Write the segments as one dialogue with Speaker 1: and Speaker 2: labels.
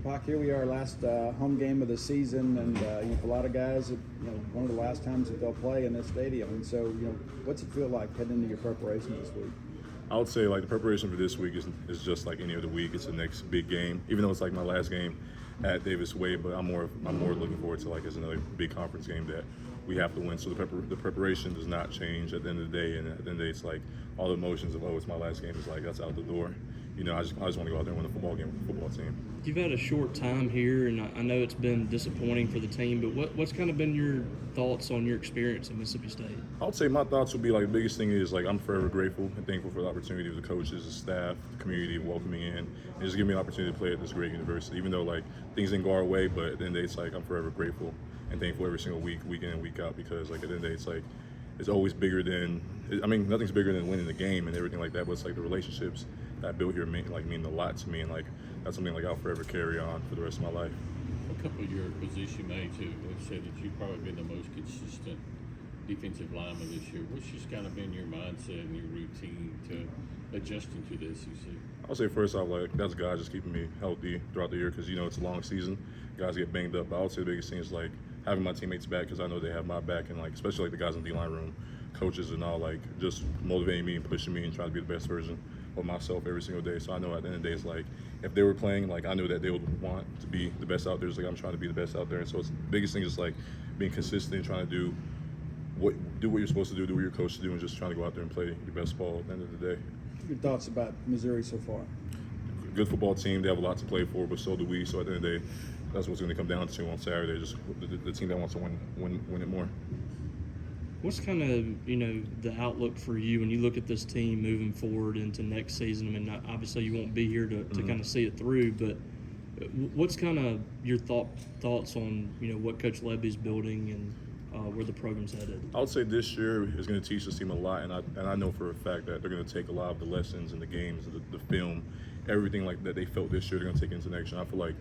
Speaker 1: Kpaka, here we are, last home game of the season, and for a lot of guys, one of the last times that they'll play in this stadium. And so, what's it feel like heading into your preparation this week?
Speaker 2: I would say like the preparation for this week is just like any other week. It's the next big game, even though it's like my last game at Davis Wade. But I'm more looking forward to like it's another big conference game that we have to win. So the preparation does not change at the end of the day. And at the end of the day, it's like all the emotions of it's my last game is like that's out the door. I just want to go out there and win a football game with the football team.
Speaker 3: You've had a short time here, and I know it's been disappointing for the team, but what's kind of been your thoughts on your experience at Mississippi State?
Speaker 2: I would say my thoughts would be like the biggest thing is like I'm forever grateful and thankful for the opportunity of the coaches, the staff, the community welcoming in, and just giving me an opportunity to play at this great university. Even though like things didn't go our way, but at the end of the day, it's like I'm forever grateful and thankful every single week, week in and week out, because like at the end of the day, it's like it's always bigger than nothing's bigger than winning the game and everything like that. But it's like the relationships that I built here mean a lot to me, and like that's something like I'll forever carry on for the rest of my life.
Speaker 4: A couple of your position mates have said that you've probably been the most consistent defensive lineman this year. What's just kind of been your mindset and your routine to adjusting to the SEC?
Speaker 2: I'll say first off, like that's God just keeping me healthy throughout the year, because it's a long season. Guys get banged up. But I would say the biggest thing is like having my teammates back, because I know they have my back, and like especially like the guys in the D-line room, coaches and all, like just motivating me and pushing me and trying to be the best version of myself every single day. So I know at the end of the day, it's like if they were playing, like I know that they would want to be the best out there. It's like I'm trying to be the best out there, and so it's the biggest thing is like being consistent, trying to do what you're supposed to do what you're coached to do, and just trying to go out there and play your best ball at the end of the day.
Speaker 1: Your thoughts about Missouri so far?
Speaker 2: Good football team. They have a lot to play for, but so do we. So at the end of the day, that's what's going to come down to on Saturday. Just the team that wants to win it more.
Speaker 3: What's kind of the outlook for you when you look at this team moving forward into next season? I mean, obviously you won't be here to kind of see it through, but what's kind of your thoughts on what Coach Levy's building and where the program's headed?
Speaker 2: I would say this year is going to teach this team a lot, and I know for a fact that they're going to take a lot of the lessons and the games, the film, everything like that they felt this year. They're going to take into next year. I feel like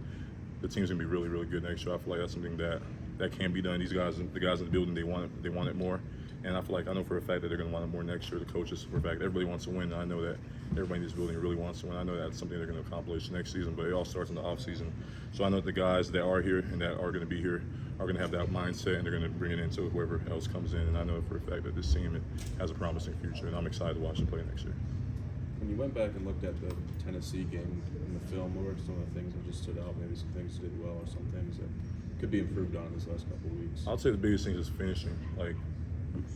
Speaker 2: the team's going to be really, really good next year. I feel like that's something that can be done. The guys in the building, they want it more, and I feel like I know for a fact that they're going to want it more next year. The coaches, for a fact, everybody wants to win. And I know that everybody in this building really wants to win. I know that's something they're going to accomplish next season, but it all starts in the off season. So I know the guys that are here and that are going to be here are going to have that mindset, and they're going to bring it into whoever else comes in. And I know for a fact that this team has a promising future, and I'm excited to watch them play next year.
Speaker 5: When you went back and looked at the Tennessee game in the film, what were some of the things that just stood out? Maybe some things you did well, or some things that could be improved on this last couple of weeks?
Speaker 2: I'd say the biggest thing is finishing. Like,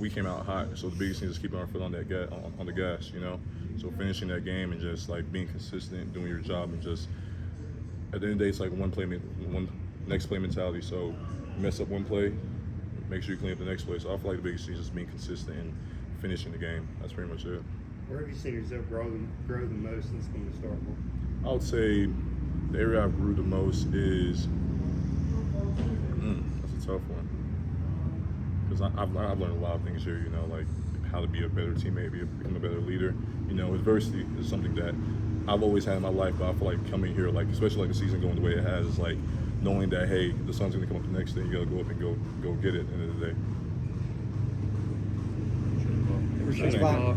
Speaker 2: we came out hot, so the biggest thing is keeping our foot on that on the gas, So finishing that game and just like being consistent, doing your job, and just at the end of the day, it's like one next play mentality. So mess up one play, make sure you clean up the next play. So I feel like the biggest thing is just being consistent and finishing the game. That's pretty much it.
Speaker 6: Where have you seen yourself grow the most since being a starter?
Speaker 2: I would say the area I've grew the most is that's a tough one, because I've learned a lot of things here. Like how to be a better teammate, become a better leader. Adversity is something that I've always had in my life, but I feel like coming here, like especially like the season going the way it has, is like knowing that hey, the sun's gonna come up the next day. You gotta go up and go get it at the end of the day.
Speaker 3: Appreciate it, Bob.